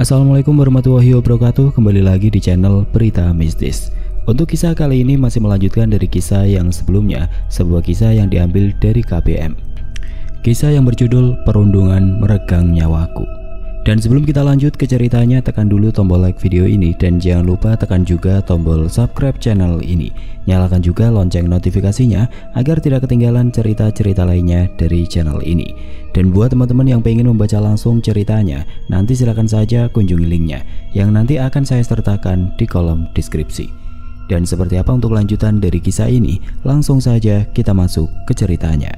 Assalamualaikum warahmatullahi wabarakatuh. Kembali lagi di channel Berita Mistis. Untuk kisah kali ini masih melanjutkan dari kisah yang sebelumnya, sebuah kisah yang diambil dari KBM. Kisah yang berjudul Perundungan Meregang Nyawaku. Dan sebelum kita lanjut ke ceritanya, tekan dulu tombol like video ini dan jangan lupa tekan juga tombol subscribe channel ini. Nyalakan juga lonceng notifikasinya agar tidak ketinggalan cerita-cerita lainnya dari channel ini. Dan buat teman-teman yang pengen membaca langsung ceritanya, nanti silakan saja kunjungi linknya yang nanti akan saya sertakan di kolom deskripsi. Dan seperti apa untuk lanjutan dari kisah ini, langsung saja kita masuk ke ceritanya.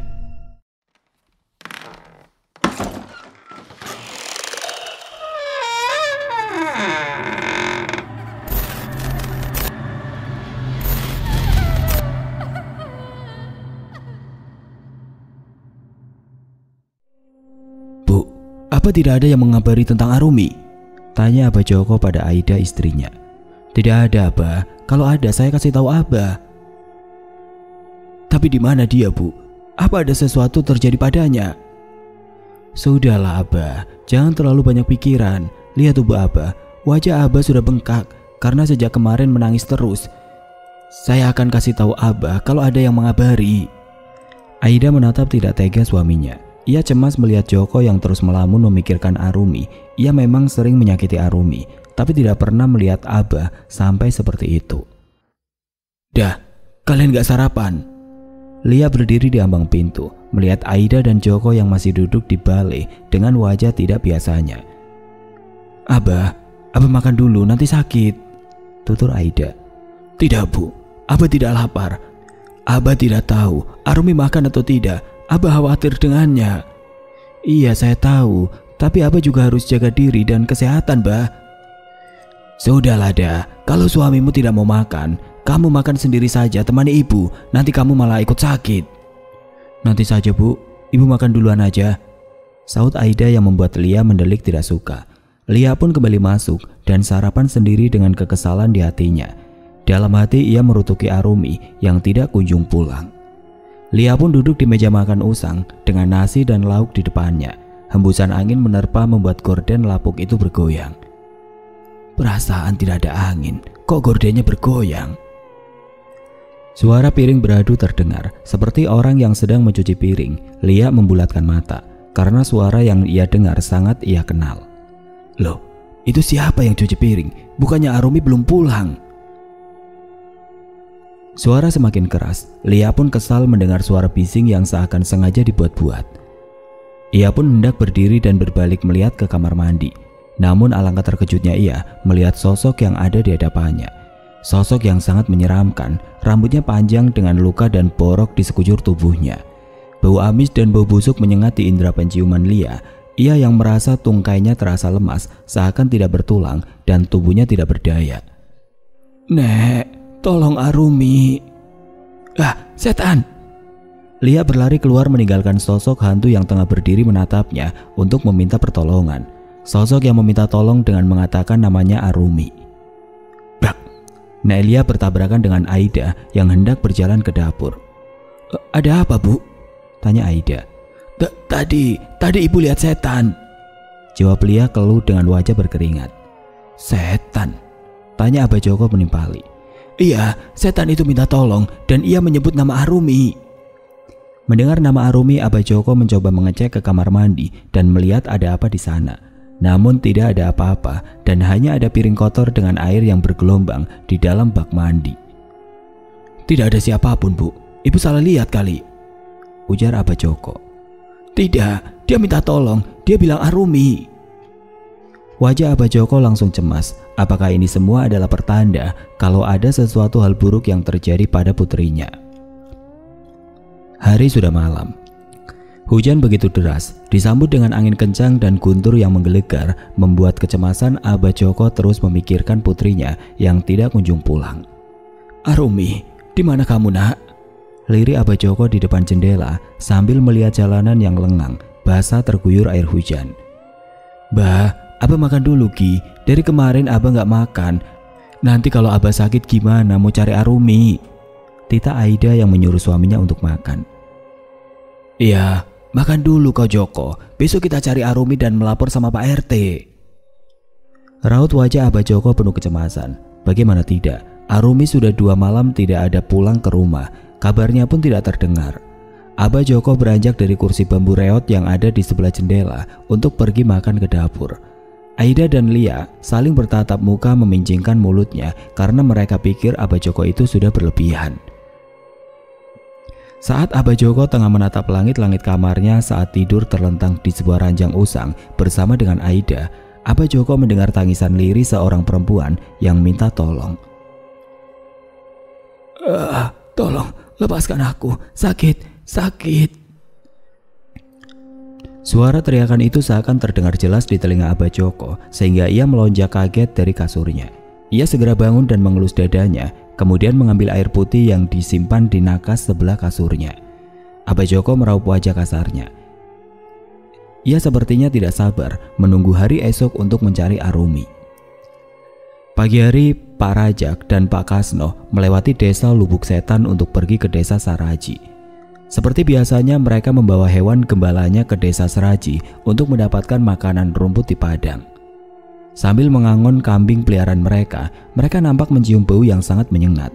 Apa tidak ada yang mengabari tentang Arumi? Tanya Abah Joko pada Aida istrinya. Tidak ada, Abah. Kalau ada saya kasih tahu Abah. Tapi di mana dia, Bu? Apa ada sesuatu terjadi padanya? Sudahlah, Abah. Jangan terlalu banyak pikiran. Lihat tubuh Abah. Wajah Abah sudah bengkak karena sejak kemarin menangis terus. Saya akan kasih tahu Abah kalau ada yang mengabari. Aida menatap tidak tega suaminya. Ia cemas melihat Joko yang terus melamun memikirkan Arumi. Ia memang sering menyakiti Arumi, tapi tidak pernah melihat Abah sampai seperti itu. Dah, kalian gak sarapan? Lia berdiri di ambang pintu, melihat Aida dan Joko yang masih duduk di balai dengan wajah tidak biasanya. Abah makan dulu, nanti sakit, tutur Aida. Tidak, Bu, Abah tidak lapar. Abah tidak tahu Arumi makan atau tidak. Abah khawatir dengannya. Iya, saya tahu, tapi Abah juga harus jaga diri dan kesehatan, Bah. Sudahlah dah, kalau suamimu tidak mau makan, kamu makan sendiri saja, temani ibu. Nanti kamu malah ikut sakit. Nanti saja, Bu, ibu makan duluan aja, saut Aida yang membuat Lia mendelik tidak suka. Lia pun kembali masuk dan sarapan sendiri dengan kekesalan di hatinya. Dalam hati ia merutuki Arumi yang tidak kunjung pulang. Lia pun duduk di meja makan usang dengan nasi dan lauk di depannya. Hembusan angin menerpa membuat gorden lapuk itu bergoyang. Perasaan tidak ada angin, kok gordennya bergoyang? Suara piring beradu terdengar, seperti orang yang sedang mencuci piring. Lia membulatkan mata, karena suara yang ia dengar sangat ia kenal. Loh, itu siapa yang cuci piring? Bukannya Arumi belum pulang? Suara semakin keras. Lia pun kesal mendengar suara bising yang seakan sengaja dibuat-buat. Ia pun hendak berdiri dan berbalik melihat ke kamar mandi. Namun alangkah terkejutnya ia melihat sosok yang ada di hadapannya. Sosok yang sangat menyeramkan, rambutnya panjang dengan luka dan borok di sekujur tubuhnya. Bau amis dan bau busuk menyengat di indera penciuman Lia. Ia yang merasa tungkainya terasa lemas, seakan tidak bertulang dan tubuhnya tidak berdaya. Nek, tolong Arumi. Ah, setan. Lia berlari keluar meninggalkan sosok hantu yang tengah berdiri menatapnya untuk meminta pertolongan. Sosok yang meminta tolong dengan mengatakan namanya Arumi. Brak. Lia bertabrakan dengan Aida yang hendak berjalan ke dapur. Ada apa, Bu? Tanya Aida. Tadi ibu lihat setan, jawab Lia keluh dengan wajah berkeringat. Setan? Tanya Abah Joko menimpali. Iya, setan itu minta tolong dan ia menyebut nama Arumi. Mendengar nama Arumi, Abah Joko mencoba mengecek ke kamar mandi dan melihat ada apa di sana. Namun tidak ada apa-apa dan hanya ada piring kotor dengan air yang bergelombang di dalam bak mandi. Tidak ada siapapun, Bu. Ibu salah lihat kali, ujar Abah Joko. Tidak, dia minta tolong. Dia bilang Arumi. Wajah Abah Joko langsung cemas. Apakah ini semua adalah pertanda kalau ada sesuatu hal buruk yang terjadi pada putrinya? Hari sudah malam. Hujan begitu deras, disambut dengan angin kencang dan guntur yang menggelegar, membuat kecemasan Abah Joko terus memikirkan putrinya yang tidak kunjung pulang. Arumi, di mana kamu, Nak? Lirik Abah Joko di depan jendela sambil melihat jalanan yang lengang, basah terguyur air hujan. Bah, Abah makan dulu, Ki. Dari kemarin Abah gak makan. Nanti kalau Abah sakit gimana mau cari Arumi? Tita Aida yang menyuruh suaminya untuk makan. Iya, makan dulu kau Joko. Besok kita cari Arumi dan melapor sama Pak RT. Raut wajah Abah Joko penuh kecemasan. Bagaimana tidak, Arumi sudah 2 malam tidak ada pulang ke rumah. Kabarnya pun tidak terdengar. Abah Joko beranjak dari kursi bambu reot yang ada di sebelah jendela untuk pergi makan ke dapur. Aida dan Lia saling bertatap muka memincingkan mulutnya karena mereka pikir Abah Joko itu sudah berlebihan. Saat Abah Joko tengah menatap langit-langit kamarnya saat tidur terlentang di sebuah ranjang usang bersama dengan Aida, Abah Joko mendengar tangisan lirih seorang perempuan yang minta tolong. Tolong lepaskan aku, sakit. Suara teriakan itu seakan terdengar jelas di telinga Abah Joko sehingga ia melonjak kaget dari kasurnya. Ia segera bangun dan mengelus dadanya, kemudian mengambil air putih yang disimpan di nakas sebelah kasurnya. Abah Joko meraup wajah kasarnya. Ia sepertinya tidak sabar menunggu hari esok untuk mencari Arumi. Pagi hari, Pak Rajak dan Pak Kasno melewati desa Lubuk Setan untuk pergi ke desa Saraji. Seperti biasanya mereka membawa hewan gembalanya ke desa Saraji untuk mendapatkan makanan rumput di padang. Sambil mengangon kambing peliharaan mereka nampak mencium bau yang sangat menyengat.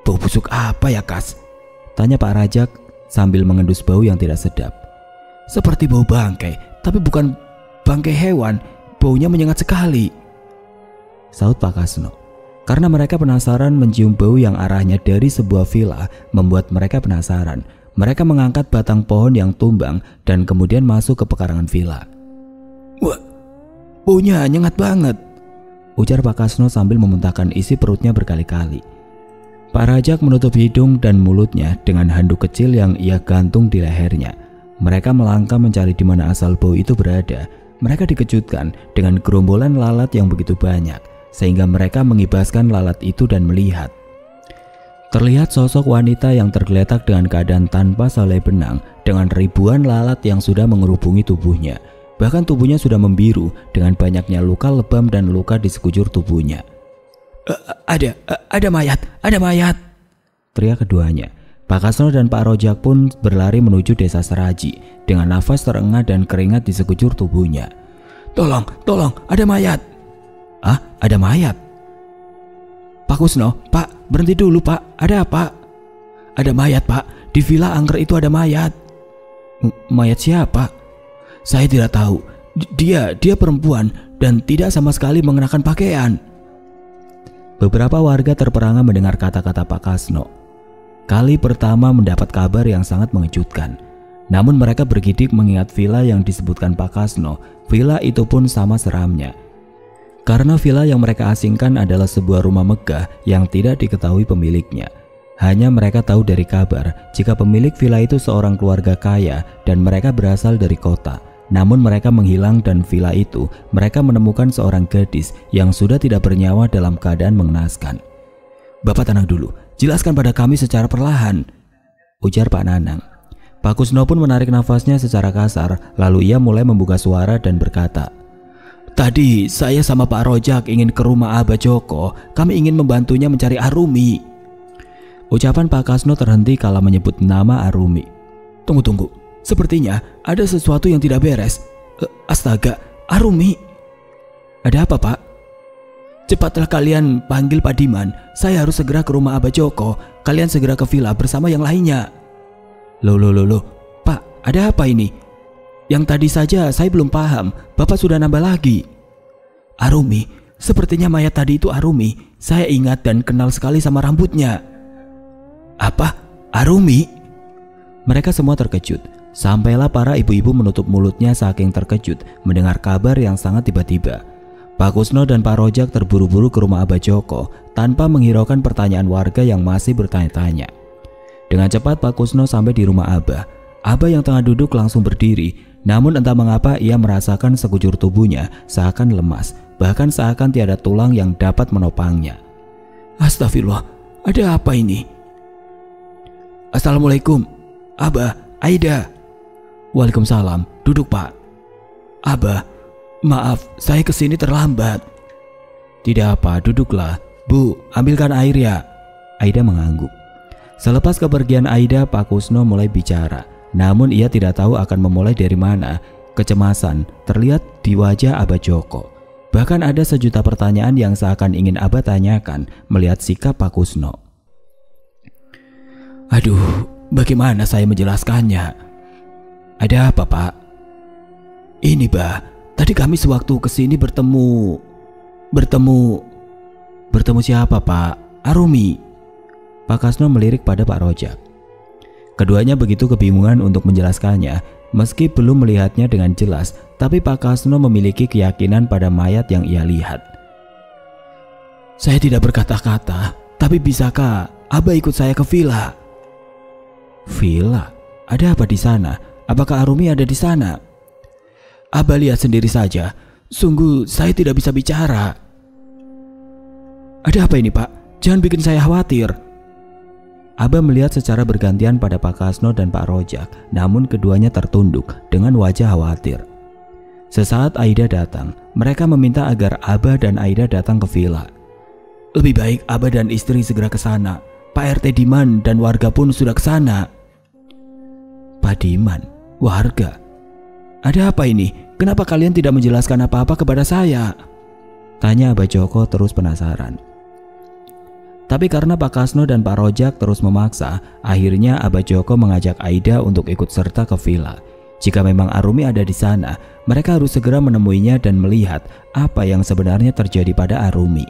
Bau busuk apa ya, Kas? Tanya Pak Rajak sambil mengendus bau yang tidak sedap. Seperti bau bangkai, tapi bukan bangkai hewan. Baunya menyengat sekali, sahut Pak Kasno. Karena mereka penasaran mencium bau yang arahnya dari sebuah villa membuat mereka penasaran. Mereka mengangkat batang pohon yang tumbang dan kemudian masuk ke pekarangan villa. Wah, baunya nyengat banget, ujar Pak Kasno sambil memuntahkan isi perutnya berkali-kali. Pak Rajak menutup hidung dan mulutnya dengan handuk kecil yang ia gantung di lehernya. Mereka melangkah mencari di mana asal bau itu berada. Mereka dikejutkan dengan gerombolan lalat yang begitu banyak, sehingga mereka mengibaskan lalat itu dan melihat. Terlihat sosok wanita yang tergeletak dengan keadaan tanpa selai benang dengan ribuan lalat yang sudah mengerubungi tubuhnya. Bahkan tubuhnya sudah membiru dengan banyaknya luka lebam dan luka di sekujur tubuhnya. Ada mayat, teriak keduanya. Pak Kasno dan Pak Rojak pun berlari menuju desa Saraji dengan nafas terengah dan keringat di sekujur tubuhnya. Tolong, ada mayat. Ada mayat? Pak Kusno, Pak, berhenti dulu Pak, ada apa? Ada mayat Pak, di villa angker itu ada mayat. Mayat siapa? Saya tidak tahu. Dia perempuan dan tidak sama sekali mengenakan pakaian. Beberapa warga terperangah mendengar kata-kata Pak Kasno. Kali pertama mendapat kabar yang sangat mengejutkan. Namun mereka bergidik mengingat villa yang disebutkan Pak Kasno. Villa itu pun sama seramnya. Karena villa yang mereka asingkan adalah sebuah rumah megah yang tidak diketahui pemiliknya. Hanya mereka tahu dari kabar jika pemilik villa itu seorang keluarga kaya dan mereka berasal dari kota. Namun mereka menghilang dan villa itu mereka menemukan seorang gadis yang sudah tidak bernyawa dalam keadaan mengenaskan. Bapak tenang dulu, jelaskan pada kami secara perlahan, ujar Pak Nanang. Pak Kusno pun menarik nafasnya secara kasar, lalu ia mulai membuka suara dan berkata, tadi saya sama Pak Rojak ingin ke rumah Abah Joko. Kami ingin membantunya mencari Arumi. Ucapan Pak Kasno terhenti kala menyebut nama Arumi. Tunggu. Sepertinya ada sesuatu yang tidak beres. Astaga, Arumi. Ada apa Pak? Cepatlah kalian panggil Pak Diman. Saya harus segera ke rumah Abah Joko. Kalian segera ke villa bersama yang lainnya. Loh, Pak, ada apa ini? Yang tadi saja saya belum paham, Bapak sudah nambah lagi. Arumi, sepertinya mayat tadi itu Arumi. Saya ingat dan kenal sekali sama rambutnya. Apa? Arumi? Mereka semua terkejut. Sampailah para ibu-ibu menutup mulutnya saking terkejut mendengar kabar yang sangat tiba-tiba. Pak Kusno dan Pak Rojak terburu-buru ke rumah Abah Joko tanpa menghiraukan pertanyaan warga yang masih bertanya-tanya. Dengan cepat Pak Kusno sampai di rumah Abah. Abah yang tengah duduk langsung berdiri, namun entah mengapa ia merasakan sekujur tubuhnya seakan lemas, bahkan seakan tiada tulang yang dapat menopangnya. Astagfirullah, ada apa ini? Assalamualaikum, Abah, Aida. Waalaikumsalam, duduk Pak. Abah, maaf saya kesini terlambat. Tidak apa, duduklah. Bu, ambilkan air ya. Aida mengangguk. Selepas kepergian Aida, Pak Kusno mulai bicara. Namun ia tidak tahu akan memulai dari mana. Kecemasan terlihat di wajah Abah Joko. Bahkan ada sejuta pertanyaan yang seakan ingin Abah tanyakan melihat sikap Pak Kusno. Aduh, bagaimana saya menjelaskannya? Ada apa, Pak? Ini, Bah, tadi kami sewaktu kesini bertemu siapa, Pak? Arumi. Pak Kasno melirik pada Pak Rojak. Keduanya begitu kebingungan untuk menjelaskannya. Meski belum melihatnya dengan jelas, tapi Pak Kasno memiliki keyakinan pada mayat yang ia lihat. Saya tidak berkata-kata, tapi bisakah Abah ikut saya ke villa? Villa? Ada apa di sana? Apakah Arumi ada di sana? Abah lihat sendiri saja. Sungguh saya tidak bisa bicara. Ada apa ini, Pak? Jangan bikin saya khawatir. Abah melihat secara bergantian pada Pak Kasno dan Pak Rojak, namun keduanya tertunduk dengan wajah khawatir. Sesaat Aida datang, mereka meminta agar Abah dan Aida datang ke villa. Lebih baik Abah dan istri segera ke sana. Pak RT Diman dan warga pun sudah ke sana. Pak Diman? Warga? Ada apa ini? Kenapa kalian tidak menjelaskan apa-apa kepada saya? Tanya Abah Joko terus penasaran. Tapi karena Pak Kasno dan Pak Rojak terus memaksa, akhirnya Abah Joko mengajak Aida untuk ikut serta ke villa. Jika memang Arumi ada di sana, mereka harus segera menemuinya dan melihat apa yang sebenarnya terjadi pada Arumi.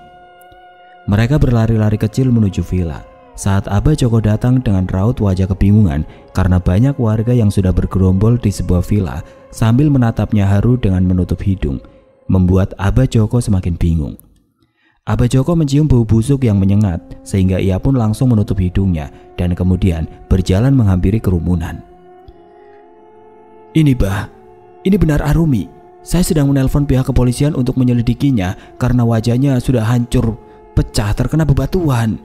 Mereka berlari-lari kecil menuju villa. Saat Abah Joko datang dengan raut wajah kebingungan karena banyak warga yang sudah bergerombol di sebuah villa sambil menatapnya haru dengan menutup hidung, membuat Abah Joko semakin bingung. Abah Joko mencium bau busuk yang menyengat sehingga ia pun langsung menutup hidungnya dan kemudian berjalan menghampiri kerumunan. Ini, Bah, ini benar Arumi. Saya sedang menelpon pihak kepolisian untuk menyelidikinya karena wajahnya sudah hancur, pecah terkena bebatuan,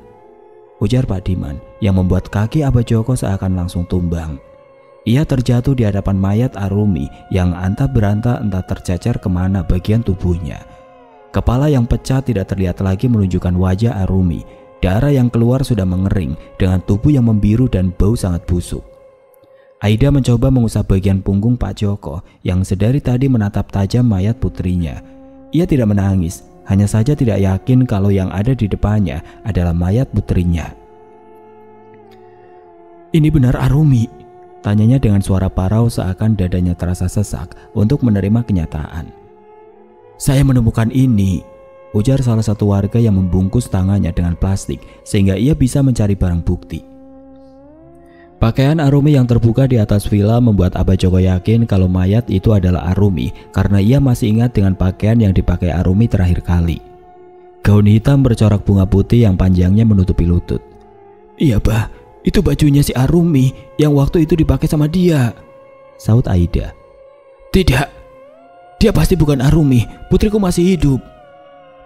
ujar Pak Diman yang membuat kaki Abah Joko seakan langsung tumbang. Ia terjatuh di hadapan mayat Arumi yang antah berantah entah tercecer kemana bagian tubuhnya. Kepala yang pecah tidak terlihat lagi menunjukkan wajah Arumi. Darah yang keluar sudah mengering dengan tubuh yang membiru dan bau sangat busuk. Aida mencoba mengusap bagian punggung Pak Joko yang sedari tadi menatap tajam mayat putrinya. Ia tidak menangis, hanya saja tidak yakin kalau yang ada di depannya adalah mayat putrinya. Ini benar Arumi? Tanyanya dengan suara parau seakan dadanya terasa sesak untuk menerima kenyataan. Saya menemukan ini, ujar salah satu warga yang membungkus tangannya dengan plastik sehingga ia bisa mencari barang bukti. Pakaian Arumi yang terbuka di atas villa membuat Abah Joko yakin kalau mayat itu adalah Arumi karena ia masih ingat dengan pakaian yang dipakai Arumi terakhir kali. Gaun hitam bercorak bunga putih yang panjangnya menutupi lutut. Iya, Bah, itu bajunya si Arumi yang waktu itu dipakai sama dia, saut Aida. Tidak. Dia pasti bukan Arumi, putriku masih hidup,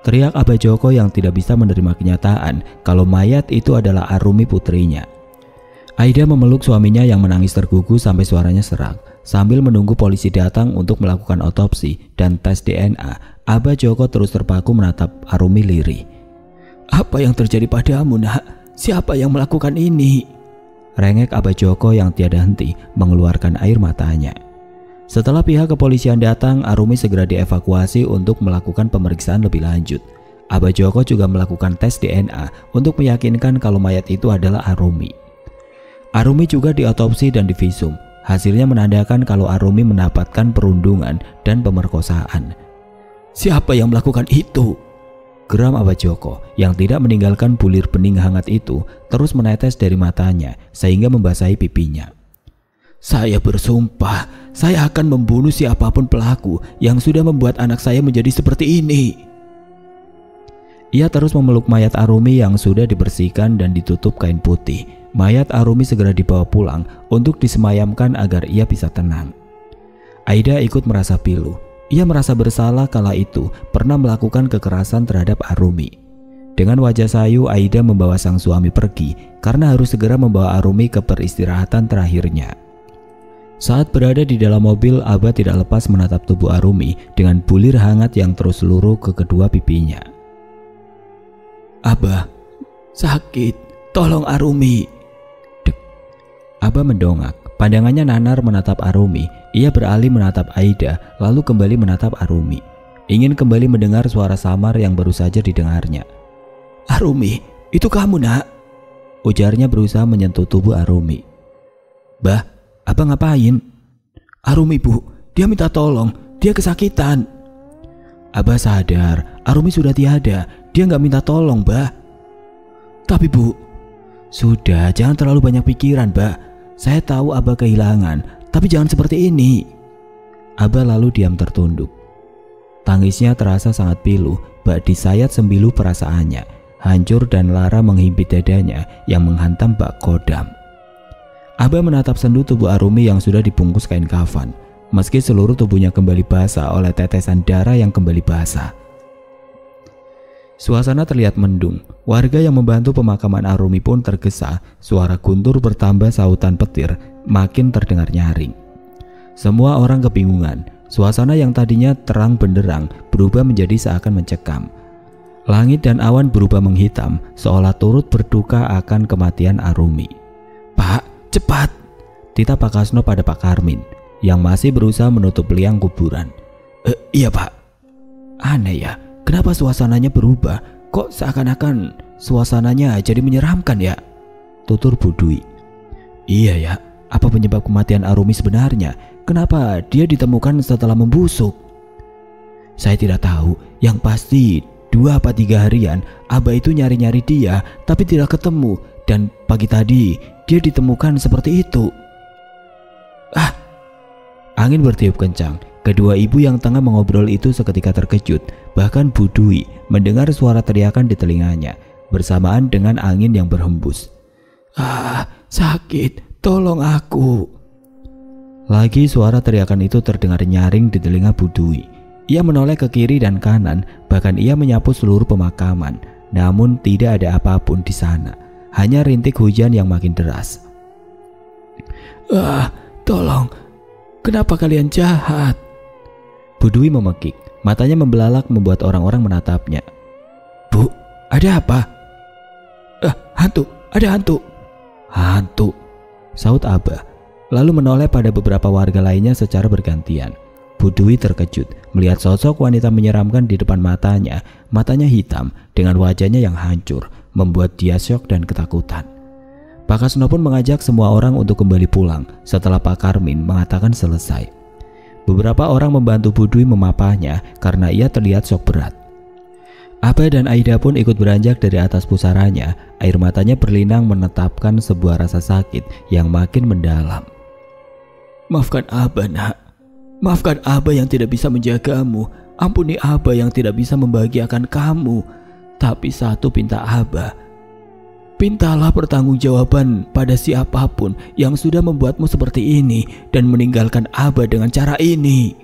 teriak Abah Joko yang tidak bisa menerima kenyataan kalau mayat itu adalah Arumi putrinya. Aida memeluk suaminya yang menangis tergugu sampai suaranya serak. Sambil menunggu polisi datang untuk melakukan otopsi dan tes DNA, Abah Joko terus terpaku menatap Arumi lirih. Apa yang terjadi padamu, Nak? Siapa yang melakukan ini? Rengek Abah Joko yang tiada henti mengeluarkan air matanya. Setelah pihak kepolisian datang, Arumi segera dievakuasi untuk melakukan pemeriksaan lebih lanjut. Abah Joko juga melakukan tes DNA untuk meyakinkan kalau mayat itu adalah Arumi. Arumi juga diotopsi dan divisum. Hasilnya menandakan kalau Arumi mendapatkan perundungan dan pemerkosaan. Siapa yang melakukan itu? Geram Abah Joko yang tidak meninggalkan bulir bening hangat itu terus menetes dari matanya sehingga membasahi pipinya. Saya bersumpah, saya akan membunuh siapapun pelaku yang sudah membuat anak saya menjadi seperti ini. Ia terus memeluk mayat Arumi yang sudah dibersihkan dan ditutup kain putih. Mayat Arumi segera dibawa pulang untuk disemayamkan agar ia bisa tenang. Aida ikut merasa pilu. Ia merasa bersalah kala itu pernah melakukan kekerasan terhadap Arumi. Dengan wajah sayu, Aida membawa sang suami pergi karena harus segera membawa Arumi ke peristirahatan terakhirnya. Saat berada di dalam mobil, Abah tidak lepas menatap tubuh Arumi dengan bulir hangat yang terus luruh ke kedua pipinya. Abah, sakit, tolong Arumi. Dek. Abah mendongak, pandangannya nanar menatap Arumi. Ia beralih menatap Aida, lalu kembali menatap Arumi. ingin kembali mendengar suara samar yang baru saja didengarnya. "Arumi, itu kamu nak?" ujarnya berusaha menyentuh tubuh Arumi. "Bah, abang ngapain?" "Arumi bu, dia minta tolong, dia kesakitan." "Abah sadar, Arumi sudah tiada, dia nggak minta tolong, bah." "Tapi bu..." "Sudah, jangan terlalu banyak pikiran, bah. Saya tahu Abah kehilangan, tapi jangan seperti ini." Abah lalu diam tertunduk. Tangisnya terasa sangat pilu, bak disayat sembilu perasaannya, hancur dan lara menghimpit dadanya yang menghantam bak kodam. Abah menatap sendu tubuh Arumi yang sudah dibungkus kain kafan, meski seluruh tubuhnya kembali basah oleh tetesan darah yang kembali basah. Suasana terlihat mendung. Warga yang membantu pemakaman Arumi pun tergesa. Suara guntur bertambah, sautan petir makin terdengar nyaring. Semua orang kebingungan. Suasana yang tadinya terang benderang berubah menjadi seakan mencekam. Langit dan awan berubah menghitam, seolah turut berduka akan kematian Arumi. "Pak, cepat!" titah Pak Kasno pada Pak Karmin yang masih berusaha menutup liang kuburan. Iya pak." "Aneh ya, kenapa suasananya berubah? Kok seakan-akan suasananya jadi menyeramkan ya?" tutur Bu Dwi. "Iya ya, apa penyebab kematian Arumi sebenarnya? Kenapa dia ditemukan setelah membusuk?" "Saya tidak tahu, yang pasti 2 atau 3 harian Abah itu nyari-nyari dia tapi tidak ketemu, dan pagi tadi dia ditemukan seperti itu." Angin bertiup kencang. Kedua ibu yang tengah mengobrol itu seketika terkejut. Bahkan Bu Dwi mendengar suara teriakan di telinganya bersamaan dengan angin yang berhembus. Sakit, tolong aku." Lagi suara teriakan itu terdengar nyaring di telinga Bu Dwi. Ia menoleh ke kiri dan kanan, bahkan ia menyapu seluruh pemakaman. Namun tidak ada apapun di sana, hanya rintik hujan yang makin deras. Tolong, kenapa kalian jahat?" Bu Dwi memekik, matanya membelalak membuat orang-orang menatapnya. "Bu, ada apa?" Hantu, ada hantu." "Hantu," saut Abah, lalu menoleh pada beberapa warga lainnya secara bergantian. Bu Dwi terkejut melihat sosok wanita menyeramkan di depan matanya. Matanya hitam dengan wajahnya yang hancur, membuat dia syok dan ketakutan. Pak Kasno pun mengajak semua orang untuk kembali pulang setelah Pak Karmin mengatakan selesai. Beberapa orang membantu Bu Dwi memapahnya karena ia terlihat syok berat. Abah dan Aida pun ikut beranjak dari atas pusaranya. Air matanya berlinang menetapkan sebuah rasa sakit yang makin mendalam. "Maafkan Abah nak. Maafkan Abah yang tidak bisa menjagamu. Ampuni Abah yang tidak bisa membahagiakan kamu. Tapi satu pinta Abah. Pintalah pertanggungjawaban pada siapapun yang sudah membuatmu seperti ini dan meninggalkan Abah dengan cara ini."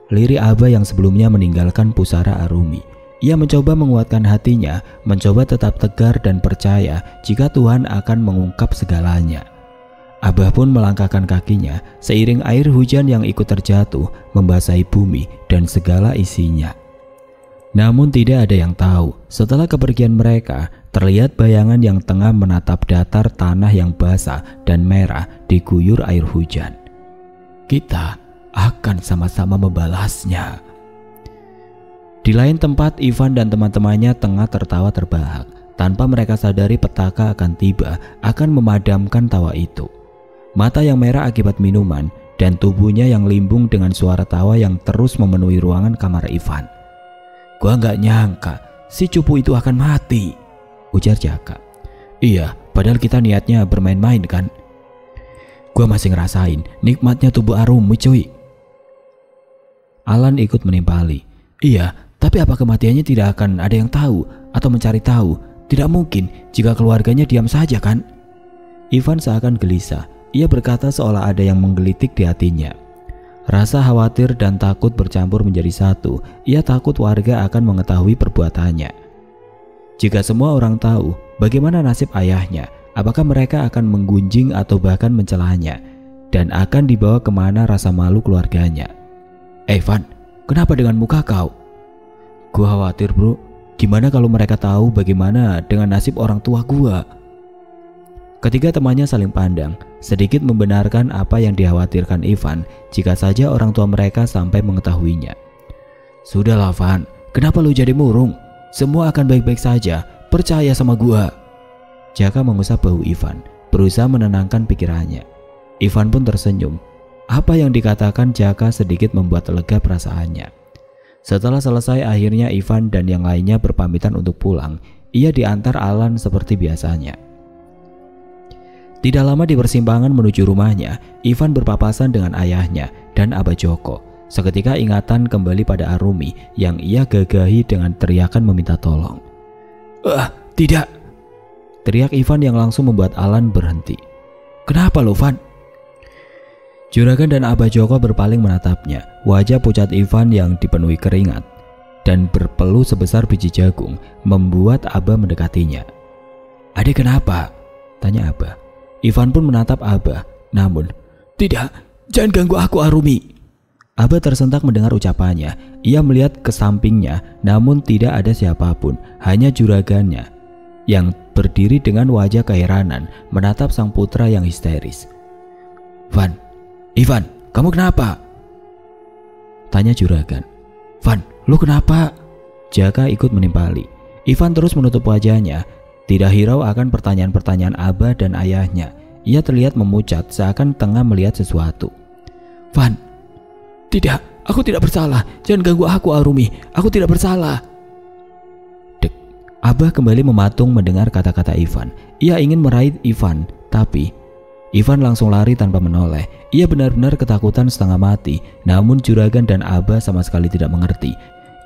Lirik Abah yang sebelumnya meninggalkan pusara Arumi. Ia mencoba menguatkan hatinya, mencoba tetap tegar dan percaya jika Tuhan akan mengungkap segalanya. Abah pun melangkahkan kakinya seiring air hujan yang ikut terjatuh membasahi bumi dan segala isinya. Namun tidak ada yang tahu, setelah kepergian mereka, terlihat bayangan yang tengah menatap datar tanah yang basah dan merah diguyur air hujan. "Kita akan sama-sama membalasnya." Di lain tempat, Ivan dan teman-temannya tengah tertawa terbahak. Tanpa mereka sadari petaka akan tiba, akan memadamkan tawa itu. Mata yang merah akibat minuman dan tubuhnya yang limbung dengan suara tawa yang terus memenuhi ruangan kamar Ivan. "Gua nggak nyangka si cupu itu akan mati," ujar Jaka. "Iya, padahal kita niatnya bermain-main kan. Gua masih ngerasain nikmatnya tubuh Arumi cuy." Alan ikut menimpali. "Iya, tapi apa kematiannya tidak akan ada yang tahu atau mencari tahu? Tidak mungkin jika keluarganya diam saja kan?" Ivan seakan gelisah. Ia berkata seolah ada yang menggelitik di hatinya. Rasa khawatir dan takut bercampur menjadi satu. Ia takut warga akan mengetahui perbuatannya. Jika semua orang tahu, bagaimana nasib ayahnya? Apakah mereka akan menggunjing atau bahkan mencelanya? Dan akan dibawa kemana rasa malu keluarganya? "Van, kenapa dengan muka kau?" "Gua khawatir bro, gimana kalau mereka tahu bagaimana dengan nasib orang tua gua?" Ketiga temannya saling pandang, sedikit membenarkan apa yang dikhawatirkan Ivan jika saja orang tua mereka sampai mengetahuinya. Sudahlah Van, kenapa lu jadi murung? Semua akan baik-baik saja, percaya sama gua. Jaka mengusap bahu Ivan, berusaha menenangkan pikirannya. Ivan pun tersenyum. Apa yang dikatakan Jaka sedikit membuat lega perasaannya. Setelah selesai, akhirnya Ivan dan yang lainnya berpamitan untuk pulang. Ia diantar Alan seperti biasanya. Tidak lama di persimpangan menuju rumahnya, Ivan berpapasan dengan ayahnya dan Abah Joko. Seketika ingatan kembali pada Arumi yang ia gagahi dengan teriakan meminta tolong. Tidak! Teriak Ivan yang langsung membuat Alan berhenti. Kenapa lo, Van? Juragan dan Abah Joko berpaling menatapnya. Wajah pucat Ivan yang dipenuhi keringat dan berpeluh sebesar biji jagung membuat Abah mendekatinya. Adik kenapa? Tanya Abah. Ivan pun menatap Abah, namun, tidak, jangan ganggu aku Arumi. Abah tersentak mendengar ucapannya. Ia melihat ke sampingnya, namun tidak ada siapapun, hanya juragannya yang berdiri dengan wajah keheranan menatap sang putra yang histeris. Van, Ivan, kamu kenapa? Tanya juragan. Van, lu kenapa? Jaka ikut menimpali. Ivan terus menutup wajahnya. Tidak hirau akan pertanyaan-pertanyaan Abah dan ayahnya. Ia terlihat memucat seakan tengah melihat sesuatu. Van, tidak, aku tidak bersalah. Jangan ganggu aku Arumi, aku tidak bersalah. Dek, Abah kembali mematung mendengar kata-kata Ivan. Ia ingin meraih Ivan, tapi Ivan langsung lari tanpa menoleh. Ia benar-benar ketakutan setengah mati. Namun juragan dan Abah sama sekali tidak mengerti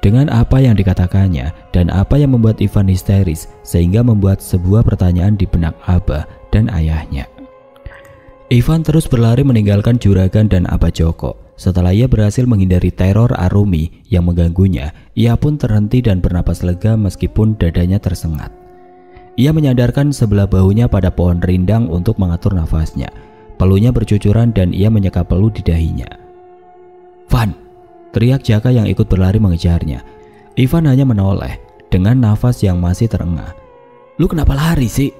dengan apa yang dikatakannya dan apa yang membuat Ivan histeris sehingga membuat sebuah pertanyaan di benak Abah dan ayahnya. Ivan terus berlari meninggalkan juragan dan Abah Joko. Setelah ia berhasil menghindari teror Arumi yang mengganggunya, ia pun terhenti dan bernapas lega meskipun dadanya tersengat. Ia menyandarkan sebelah bahunya pada pohon rindang untuk mengatur nafasnya. Peluhnya bercucuran dan ia menyeka peluh di dahinya. Van! Teriak Jaka yang ikut berlari mengejarnya. Ivan hanya menoleh dengan nafas yang masih terengah. Lu kenapa lari sih?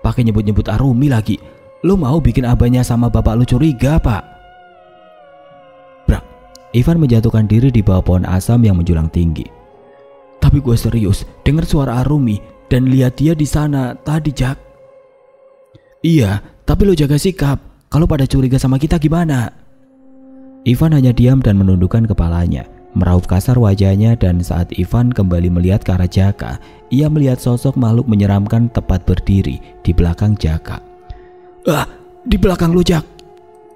Pakai nyebut-nyebut Arumi lagi. Lu mau bikin abahnya sama bapak lu curiga, Pak? Brak. Ivan menjatuhkan diri di bawah pohon asam yang menjulang tinggi. Tapi gue serius, dengar suara Arumi dan lihat dia di sana tadi, Jak. Iya, tapi lu jaga sikap. Kalau pada curiga sama kita gimana? Ivan hanya diam dan menundukkan kepalanya, meraup kasar wajahnya, dan saat Ivan kembali melihat ke arah Jaka, ia melihat sosok makhluk menyeramkan tepat berdiri di belakang Jaka. Di belakang lu, Jak!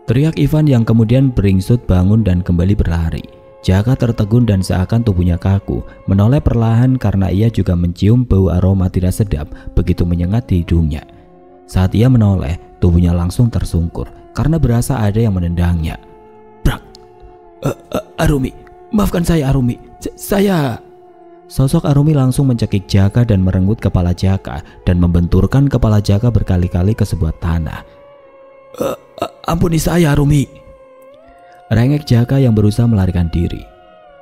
Teriak Ivan yang kemudian beringsut bangun dan kembali berlari. Jaka tertegun dan seakan tubuhnya kaku, menoleh perlahan karena ia juga mencium bau aroma tidak sedap begitu menyengat di hidungnya. Saat ia menoleh, tubuhnya langsung tersungkur karena berasa ada yang menendangnya. Arumi, maafkan saya Arumi, saya... Sosok Arumi langsung mencekik Jaka dan merenggut kepala Jaka dan membenturkan kepala Jaka berkali-kali ke sebuah tanah. Ampuni saya Arumi. Rengek Jaka yang berusaha melarikan diri.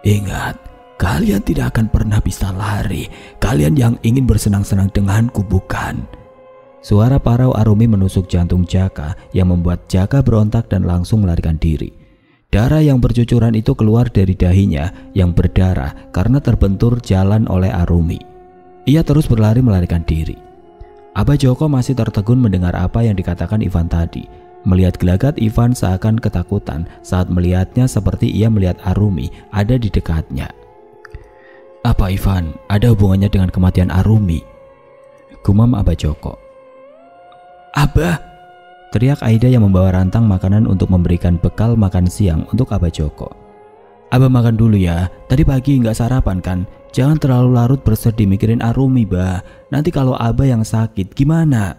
Ingat, kalian tidak akan pernah bisa lari. Kalian yang ingin bersenang-senang denganku, bukan? Suara parau Arumi menusuk jantung Jaka yang membuat Jaka berontak dan langsung melarikan diri. Darah yang bercucuran itu keluar dari dahinya yang berdarah karena terbentur jalan oleh Arumi. Ia terus berlari melarikan diri. Abah Joko masih tertegun mendengar apa yang dikatakan Ivan tadi. Melihat gelagat Ivan seakan ketakutan saat melihatnya seperti ia melihat Arumi ada di dekatnya. Apa Ivan ada hubungannya dengan kematian Arumi? Gumam Abah Joko. Abah! Teriak Aida yang membawa rantang makanan untuk memberikan bekal makan siang untuk Abah Joko. Abah makan dulu ya, tadi pagi nggak sarapan kan? Jangan terlalu larut bersedih mikirin Arumi, Bah. Nanti kalau Abah yang sakit gimana?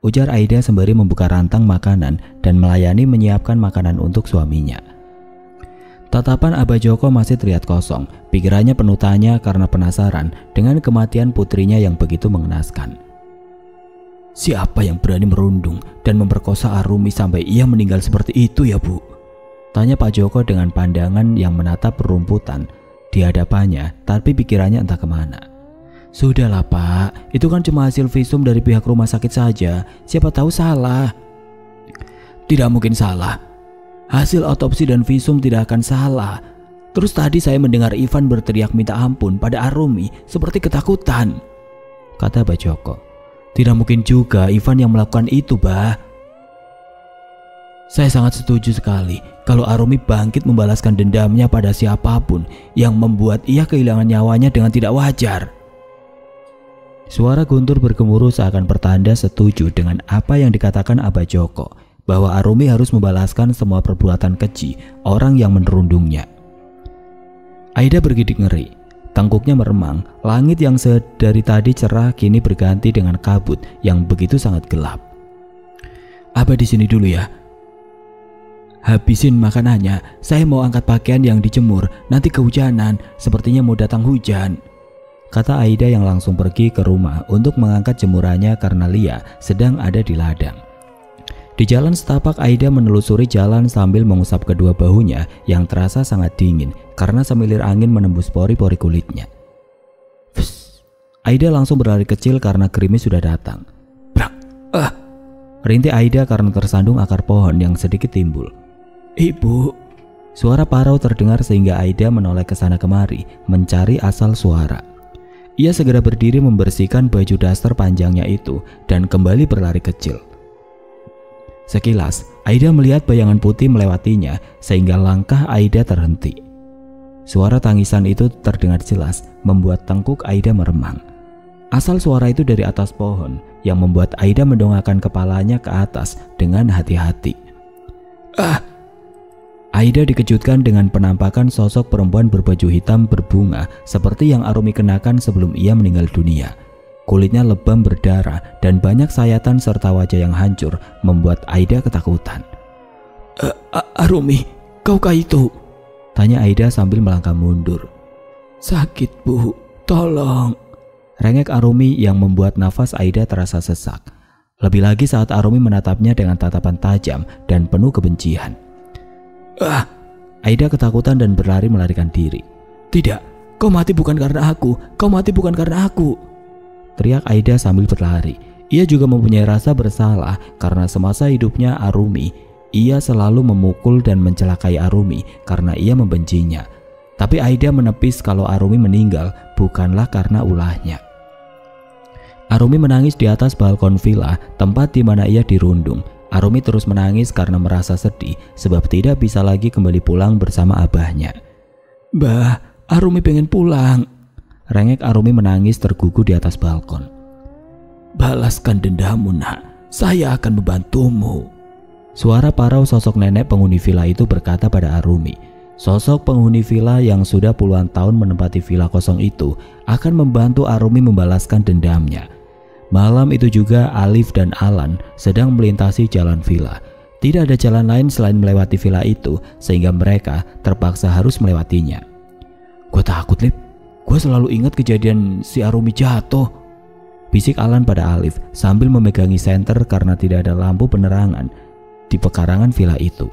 Ujar Aida sembari membuka rantang makanan dan melayani menyiapkan makanan untuk suaminya. Tatapan Abah Joko masih terlihat kosong, pikirannya penuh tanya karena penasaran dengan kematian putrinya yang begitu mengenaskan. Siapa yang berani merundung dan memperkosa Arumi sampai ia meninggal seperti itu ya, Bu? Tanya Pak Joko dengan pandangan yang menatap perumputan di hadapannya, tapi pikirannya entah kemana. Sudahlah Pak, itu kan cuma hasil visum dari pihak rumah sakit saja. Siapa tahu salah. Tidak mungkin salah. Hasil otopsi dan visum tidak akan salah. Terus tadi saya mendengar Ivan berteriak minta ampun pada Arumi seperti ketakutan, kata Bajoko. Tidak mungkin juga Ivan yang melakukan itu, Bah. Saya sangat setuju sekali kalau Arumi bangkit membalaskan dendamnya pada siapapun yang membuat ia kehilangan nyawanya dengan tidak wajar. Suara Guntur bergemuruh seakan pertanda setuju dengan apa yang dikatakan Abah Joko, bahwa Arumi harus membalaskan semua perbuatan keji orang yang menerundungnya. Aida bergidik ngeri, tengkuknya meremang, langit yang dari tadi cerah kini berganti dengan kabut yang begitu sangat gelap. Abah di sini dulu ya. Habisin makanannya, saya mau angkat pakaian yang dijemur, nanti kehujanan, sepertinya mau datang hujan, kata Aida yang langsung pergi ke rumah untuk mengangkat jemurannya karena Lia sedang ada di ladang. Di jalan setapak Aida menelusuri jalan sambil mengusap kedua bahunya yang terasa sangat dingin karena semilir angin menembus pori-pori kulitnya. Fus. Aida langsung berlari kecil karena gerimis sudah datang. Brak! Rintih Aida karena tersandung akar pohon yang sedikit timbul. Ibu! Suara parau terdengar sehingga Aida menoleh ke sana kemari mencari asal suara. Ia segera berdiri membersihkan baju daster panjangnya itu dan kembali berlari kecil. Sekilas, Aida melihat bayangan putih melewatinya sehingga langkah Aida terhenti. Suara tangisan itu terdengar jelas membuat tengkuk Aida meremang. Asal suara itu dari atas pohon yang membuat Aida mendongakkan kepalanya ke atas dengan hati-hati. Aida dikejutkan dengan penampakan sosok perempuan berbaju hitam berbunga seperti yang Arumi kenakan sebelum ia meninggal dunia. Kulitnya lebam berdarah dan banyak sayatan serta wajah yang hancur membuat Aida ketakutan. Arumi, kaukah itu? Tanya Aida sambil melangkah mundur. Sakit, Bu, tolong. Rengek Arumi yang membuat nafas Aida terasa sesak. Lebih lagi saat Arumi menatapnya dengan tatapan tajam dan penuh kebencian. Aida ketakutan dan berlari melarikan diri. Tidak, kau mati bukan karena aku, kau mati bukan karena aku, teriak Aida sambil berlari. Ia juga mempunyai rasa bersalah karena semasa hidupnya ia selalu memukul dan mencelakai Arumi karena ia membencinya. Tapi Aida menepis kalau Arumi meninggal bukanlah karena ulahnya. Arumi menangis di atas balkon villa tempat di mana ia dirundung. Arumi terus menangis karena merasa sedih sebab tidak bisa lagi kembali pulang bersama abahnya. Bah, Arumi pengen pulang. Rengek Arumi menangis tergugu di atas balkon. Balaskan dendammu, nak. Saya akan membantumu. Suara parau sosok nenek penghuni villa itu berkata pada Arumi. Sosok penghuni villa yang sudah puluhan tahun menempati villa kosong itu akan membantu Arumi membalaskan dendamnya. Malam itu juga Alif dan Alan sedang melintasi jalan villa. Tidak ada jalan lain selain melewati villa itu sehingga mereka terpaksa harus melewatinya. Gue takut, Lip. Gue selalu ingat kejadian si Arumi jatuh, bisik Alan pada Alif sambil memegangi senter karena tidak ada lampu penerangan di pekarangan villa itu.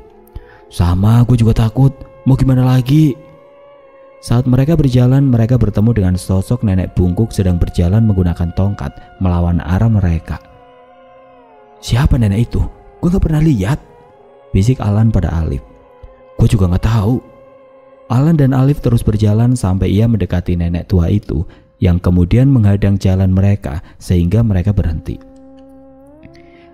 Sama, gue juga takut. Mau gimana lagi? Saat mereka berjalan, mereka bertemu dengan sosok nenek bungkuk sedang berjalan menggunakan tongkat melawan arah mereka. Siapa nenek itu? Gue gak pernah lihat, bisik Alan pada Alif. Gue juga gak tahu. Alan dan Alif terus berjalan sampai ia mendekati nenek tua itu yang kemudian menghadang jalan mereka sehingga mereka berhenti.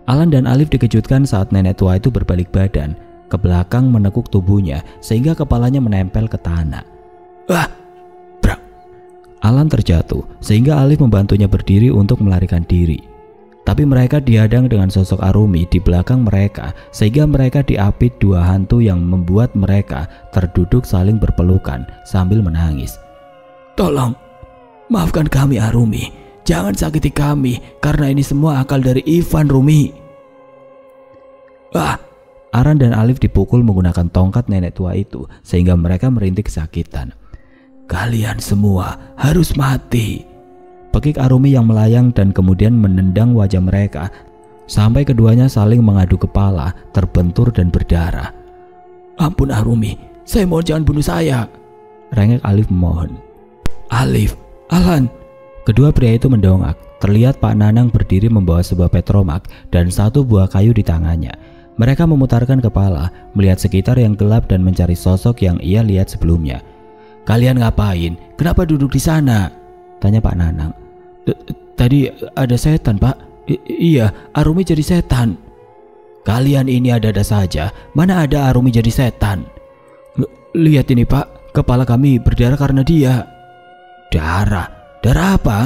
Alan dan Alif dikejutkan saat nenek tua itu berbalik badan ke belakang menekuk tubuhnya sehingga kepalanya menempel ke tanah. Brak! Alan terjatuh sehingga Alif membantunya berdiri untuk melarikan diri. Tapi mereka dihadang dengan sosok Arumi di belakang mereka sehingga mereka diapit dua hantu yang membuat mereka terduduk saling berpelukan sambil menangis. Tolong, maafkan kami Arumi. Jangan sakiti kami karena ini semua akal dari Ivan, Rumi. Aran dan Alif dipukul menggunakan tongkat nenek tua itu sehingga mereka merintih kesakitan. Kalian semua harus mati. Pekik Arumi yang melayang dan kemudian menendang wajah mereka sampai keduanya saling mengadu kepala, terbentur dan berdarah. Ampun Arumi, saya mohon jangan bunuh saya, rengek Alif memohon. Alif, Alan. Kedua pria itu mendongak. Terlihat Pak Nanang berdiri membawa sebuah petromak dan satu buah kayu di tangannya. Mereka memutarkan kepala, melihat sekitar yang gelap dan mencari sosok yang ia lihat sebelumnya. Kalian ngapain? Kenapa duduk di sana? Tanya Pak Nanang. Tadi ada setan, Pak. Iya, Arumi jadi setan. Kalian ini ada-ada saja. Mana ada Arumi jadi setan? Lihat ini, Pak. Kepala kami berdarah karena dia. Darah? Darah apa?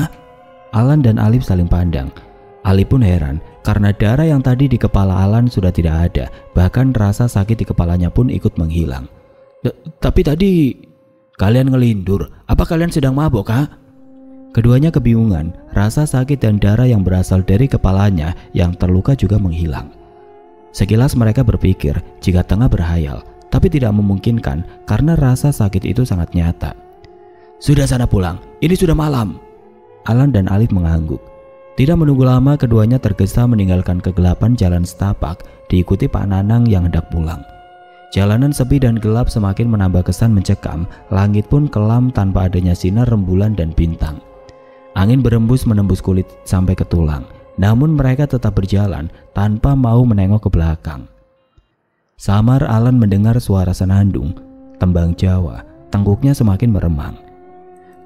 Alan dan Alif saling pandang. Alif pun heran karena darah yang tadi di kepala Alan sudah tidak ada. Bahkan rasa sakit di kepalanya pun ikut menghilang. Tapi tadi kalian ngelindur. Apa kalian sedang mabok, ha? Keduanya kebingungan. Rasa sakit dan darah yang berasal dari kepalanya yang terluka juga menghilang. Sekilas mereka berpikir jika tengah berhayal, tapi tidak memungkinkan karena rasa sakit itu sangat nyata. Sudah sana pulang, ini sudah malam. Alan dan Alif mengangguk. Tidak menunggu lama keduanya tergesa meninggalkan kegelapan jalan setapak diikuti Pak Nanang yang hendak pulang. Jalanan sepi dan gelap semakin menambah kesan mencekam, langit pun kelam tanpa adanya sinar rembulan dan bintang. Angin berembus menembus kulit sampai ke tulang, namun mereka tetap berjalan tanpa mau menengok ke belakang. Samar Alan mendengar suara senandung, tembang Jawa, tengkuknya semakin meremang.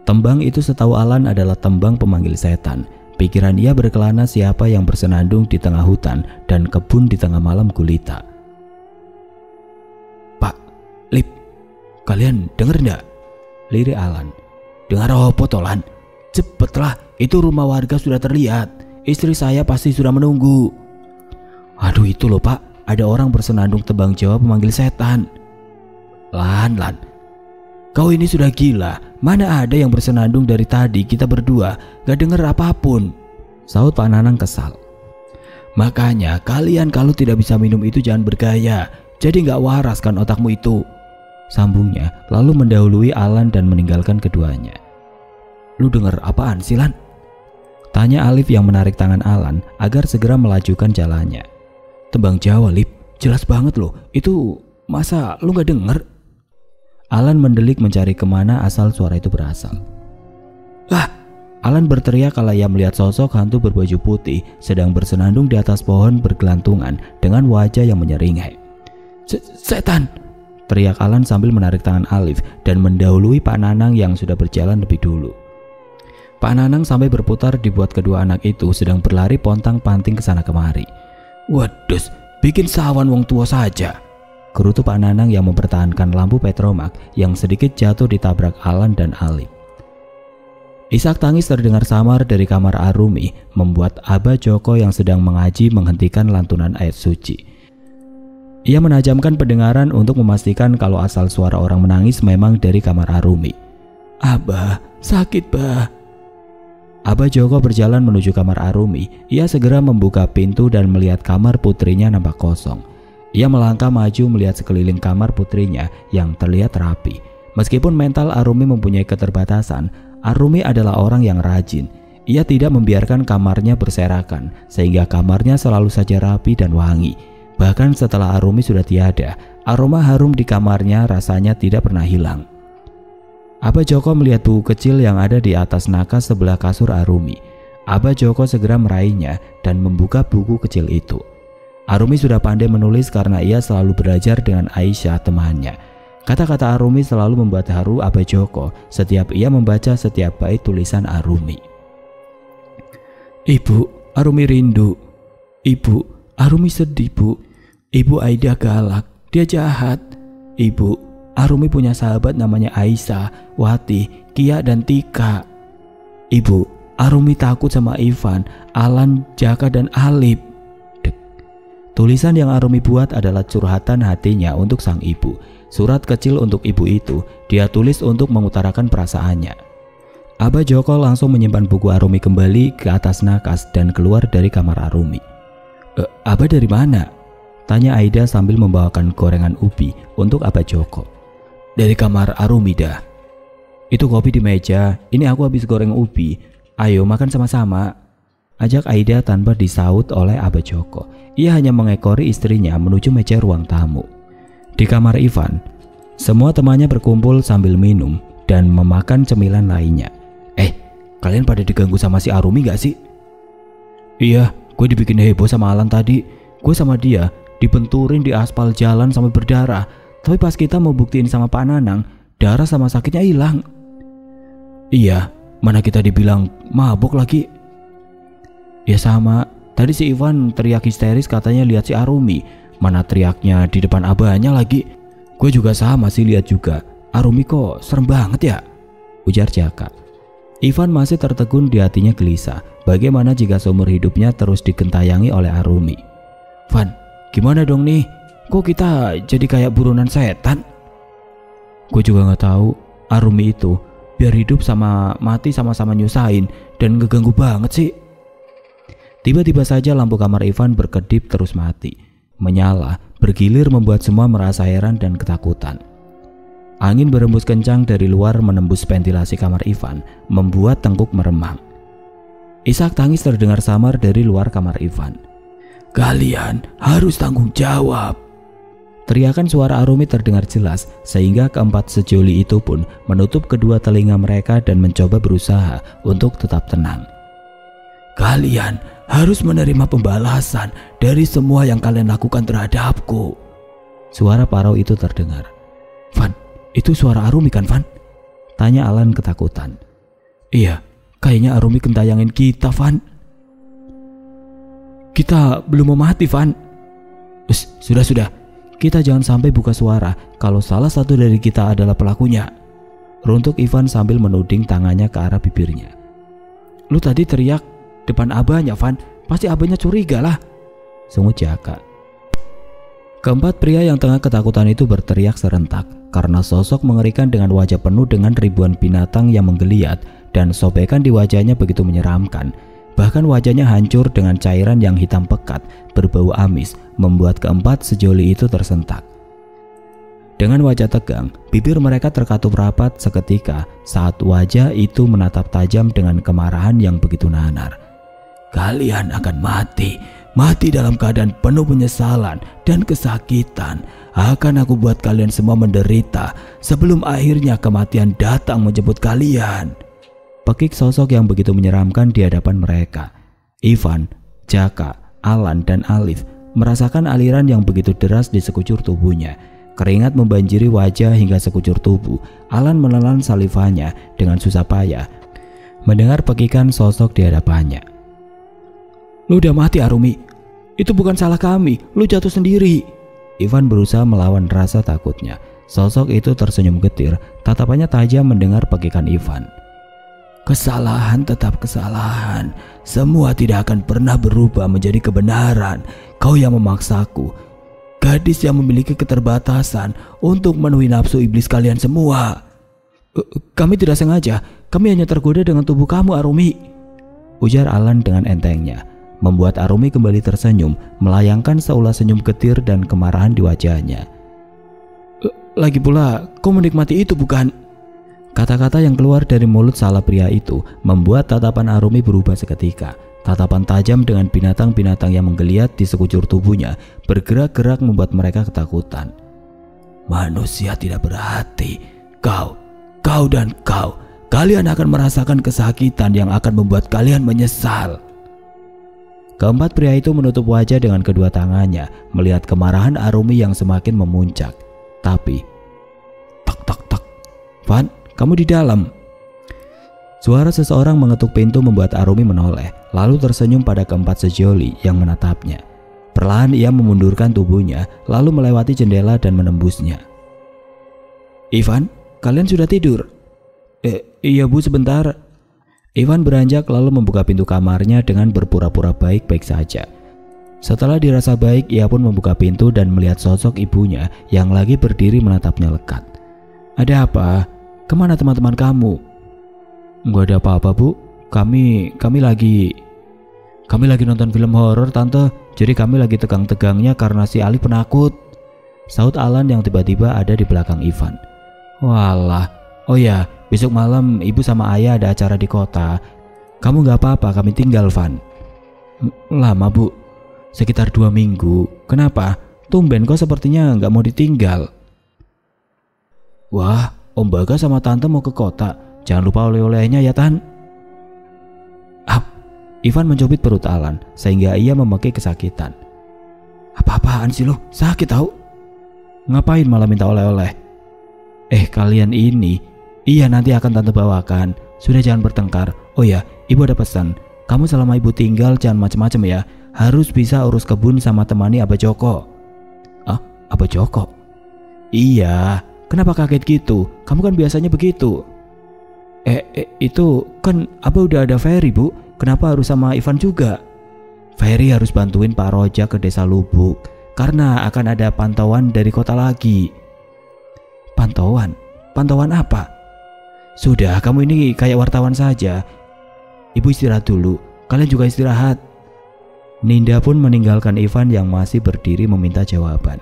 Tembang itu setahu Alan adalah tembang pemanggil setan. Pikiran ia berkelana siapa yang bersenandung di tengah hutan dan kebun di tengah malam gulita. Pak, Lip, kalian denger ndak? Lirik Alan. Dengar apa tolan? Cepetlah, itu rumah warga sudah terlihat. Istri saya pasti sudah menunggu. Aduh itu loh Pak, ada orang bersenandung tembang Jawa pemanggil setan. Lan, kau ini sudah gila. Mana ada yang bersenandung dari tadi kita berdua gak denger apapun, sahut Pak Nanang kesal. Makanya kalian kalau tidak bisa minum itu jangan bergaya. Jadi gak waras kan otakmu itu, sambungnya lalu mendahului Alan dan meninggalkan keduanya. Lu denger apaan sih Lan? Tanya Alif yang menarik tangan Alan agar segera melajukan jalannya. Tembang Jawa Lip, jelas banget loh. Itu masa lu gak denger? Alan mendelik mencari kemana asal suara itu berasal. Ah! Alan berteriak kala ia melihat sosok hantu berbaju putih sedang bersenandung di atas pohon bergelantungan dengan wajah yang menyeringai. Setan! Teriak Alan sambil menarik tangan Alif dan mendahului Pak Nanang yang sudah berjalan lebih dulu. Pak Nanang sampai berputar dibuat kedua anak itu sedang berlari pontang-panting ke sana kemari. Waduh, bikin sawan wong tua saja, gerutu Pak Nanang yang mempertahankan lampu petromak yang sedikit jatuh ditabrak Alan dan Alif. Isak tangis terdengar samar dari kamar Arumi membuat Abah Joko yang sedang mengaji menghentikan lantunan ayat suci. Ia menajamkan pendengaran untuk memastikan kalau asal suara orang menangis memang dari kamar Arumi. Abah, sakit bah. Abah Joko berjalan menuju kamar Arumi. Ia segera membuka pintu dan melihat kamar putrinya nampak kosong. Ia melangkah maju melihat sekeliling kamar putrinya yang terlihat rapi. Meskipun mental Arumi mempunyai keterbatasan, Arumi adalah orang yang rajin. Ia tidak membiarkan kamarnya berserakan, sehingga kamarnya selalu saja rapi dan wangi. Bahkan setelah Arumi sudah tiada, aroma harum di kamarnya rasanya tidak pernah hilang. Abah Joko melihat buku kecil yang ada di atas nakas sebelah kasur Arumi. Abah Joko segera meraihnya dan membuka buku kecil itu. Arumi sudah pandai menulis karena ia selalu belajar dengan Aisyah temannya. Kata-kata Arumi selalu membuat haru Abah Joko setiap ia membaca setiap bait tulisan Arumi. Ibu, Arumi rindu. Ibu, Arumi sedih bu. Ibu Aida galak, dia jahat. Ibu, Arumi punya sahabat namanya Aisyah, Wati, Kia dan Tika. Ibu, Arumi takut sama Ivan, Alan, Jaka dan Alip. Tulisan yang Arumi buat adalah curhatan hatinya untuk sang ibu. Surat kecil untuk ibu itu dia tulis untuk mengutarakan perasaannya. Abah Joko langsung menyimpan buku Arumi kembali ke atas nakas dan keluar dari kamar Arumi. Abah dari mana? Tanya Aida sambil membawakan gorengan ubi untuk Abah Joko. Dari kamar Arumi dah. Itu kopi di meja, ini aku habis goreng ubi. Ayo makan sama-sama, ajak Aida tanpa disaut oleh Abah Joko. Ia hanya mengekori istrinya menuju meja ruang tamu. Di kamar Ivan, semua temannya berkumpul sambil minum dan memakan cemilan lainnya. Kalian pada diganggu sama si Arumi gak sih? Iya, gue dibikin heboh sama Alan tadi. Gue sama dia dibenturin di aspal jalan sampai berdarah. Tapi pas kita mau buktiin sama Pak Nanang, darah sama sakitnya hilang. Iya, mana kita dibilang mabuk lagi. Ya sama, tadi si Ivan teriak histeris katanya lihat si Arumi. Mana teriaknya di depan abahnya lagi. Gue juga sama sih lihat juga. Arumi kok serem banget ya, ujar Jaka. Ivan masih tertegun, di hatinya gelisah. Bagaimana jika seumur hidupnya terus digentayangi oleh Arumi? Van, gimana dong nih? Kok kita jadi kayak buronan setan? Gue juga gak tahu. Arumi itu biar hidup sama mati sama-sama nyusahin dan ngeganggu banget sih. Tiba-tiba saja lampu kamar Ivan berkedip terus mati. Menyala, bergilir membuat semua merasa heran dan ketakutan. Angin berembus kencang dari luar menembus ventilasi kamar Ivan, membuat tengkuk meremang. Isak tangis terdengar samar dari luar kamar Ivan. Kalian harus tanggung jawab. Teriakan suara Arumi terdengar jelas, sehingga keempat sejoli itu pun menutup kedua telinga mereka dan mencoba berusaha untuk tetap tenang. Kalian harus menerima pembalasan dari semua yang kalian lakukan terhadapku. Suara parau itu terdengar. Van, itu suara Arumi kan, Van? Tanya Alan ketakutan. Iya, kayaknya Arumi kentayangin kita, Van. Kita belum mau mati, Van. Sudah. Kita jangan sampai buka suara kalau salah satu dari kita adalah pelakunya. Runtuk Ivan sambil menuding tangannya ke arah bibirnya. Lu tadi teriak depan abahnya, Van. Pasti abahnya curiga lah, sungut Jaka. Keempat pria yang tengah ketakutan itu berteriak serentak karena sosok mengerikan dengan wajah penuh dengan ribuan binatang yang menggeliat dan sobekan di wajahnya begitu menyeramkan. Bahkan wajahnya hancur dengan cairan yang hitam pekat berbau amis, membuat keempat sejoli itu tersentak. Dengan wajah tegang, bibir mereka terkatup rapat seketika saat wajah itu menatap tajam dengan kemarahan yang begitu nanar. Kalian akan mati dalam keadaan penuh penyesalan dan kesakitan. Akan aku buat kalian semua menderita sebelum akhirnya kematian datang menjemput kalian. Pekik sosok yang begitu menyeramkan di hadapan mereka. Ivan, Jaka, Alan, dan Alif merasakan aliran yang begitu deras di sekujur tubuhnya. Keringat membanjiri wajah hingga sekujur tubuh. Alan menelan salivanya dengan susah payah mendengar pekikan sosok di hadapannya. Lu udah mati, Arumi. Itu bukan salah kami, lu jatuh sendiri. Ivan berusaha melawan rasa takutnya. Sosok itu tersenyum getir, tatapannya tajam mendengar pekikan Ivan. Kesalahan tetap kesalahan. Semua tidak akan pernah berubah menjadi kebenaran. Kau yang memaksaku, gadis yang memiliki keterbatasan untuk memenuhi nafsu iblis kalian semua. Kami tidak sengaja. Kami hanya tergoda dengan tubuh kamu, Arumi, ujar Alan dengan entengnya, membuat Arumi kembali tersenyum, melayangkan seulas senyum getir dan kemarahan di wajahnya. Lagi pula, kau menikmati itu bukan? Kata-kata yang keluar dari mulut salah pria itu membuat tatapan Arumi berubah seketika. Tatapan tajam dengan binatang-binatang yang menggeliat di sekujur tubuhnya bergerak-gerak membuat mereka ketakutan. Manusia tidak berhati. Kau dan kau. Kalian akan merasakan kesakitan yang akan membuat kalian menyesal. Keempat pria itu menutup wajah dengan kedua tangannya melihat kemarahan Arumi yang semakin memuncak. Tapi, tak. Van, kamu di dalam. Suara seseorang mengetuk pintu membuat Arumi menoleh, lalu tersenyum pada keempat sejoli yang menatapnya. Perlahan ia memundurkan tubuhnya, lalu melewati jendela dan menembusnya. Ivan, kalian sudah tidur? Iya bu, sebentar. Ivan beranjak lalu membuka pintu kamarnya dengan berpura-pura baik-baik saja. Setelah dirasa baik, ia pun membuka pintu dan melihat sosok ibunya yang lagi berdiri menatapnya lekat. Ada apa? Kemana teman-teman kamu? Nggak ada apa-apa bu. Kami lagi nonton film horor tante. Jadi kami lagi tegang-tegangnya karena si Ali penakut, sahut Alan yang tiba-tiba ada di belakang Ivan. Walah. Oh ya, besok malam ibu sama ayah ada acara di kota. Kamu nggak apa-apa, kami tinggal, Van. Lama bu, sekitar 2 minggu. Kenapa? Tumben kok sepertinya nggak mau ditinggal. Wah, Om Bagas sama Tante mau ke kota. Jangan lupa oleh-olehnya ya, Tan. Ivan mencubit perut Alan sehingga ia memekik kesakitan. Apa-apaan sih lo? Sakit tau? Ngapain malah minta oleh-oleh? Kalian ini. Iya, nanti akan tante bawakan. Sudah, jangan bertengkar. Oh ya, ibu ada pesan. Kamu selama ibu tinggal jangan macam-macam ya. Harus bisa urus kebun sama temani Abah Joko. Ah, Abah Joko? Iya, kenapa kaget gitu? Kamu kan biasanya begitu. Itu kan Abah udah ada Ferry, Bu. Kenapa harus sama Ivan juga? Ferry harus bantuin Pak Roja ke desa Lubuk karena akan ada pantauan dari kota lagi. Pantauan? Pantauan apa? Sudah, kamu ini kayak wartawan saja. Ibu istirahat dulu. Kalian juga istirahat. Ninda pun meninggalkan Ivan yang masih berdiri meminta jawaban.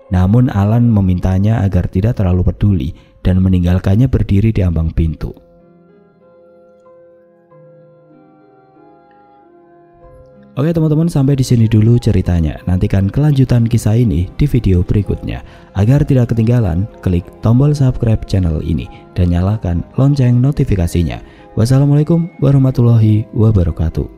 Namun Alan memintanya agar tidak terlalu peduli dan meninggalkannya berdiri di ambang pintu. Oke teman-teman, sampai di sini dulu ceritanya. Nantikan kelanjutan kisah ini di video berikutnya. Agar tidak ketinggalan, klik tombol subscribe channel ini dan nyalakan lonceng notifikasinya. Wassalamualaikum warahmatullahi wabarakatuh.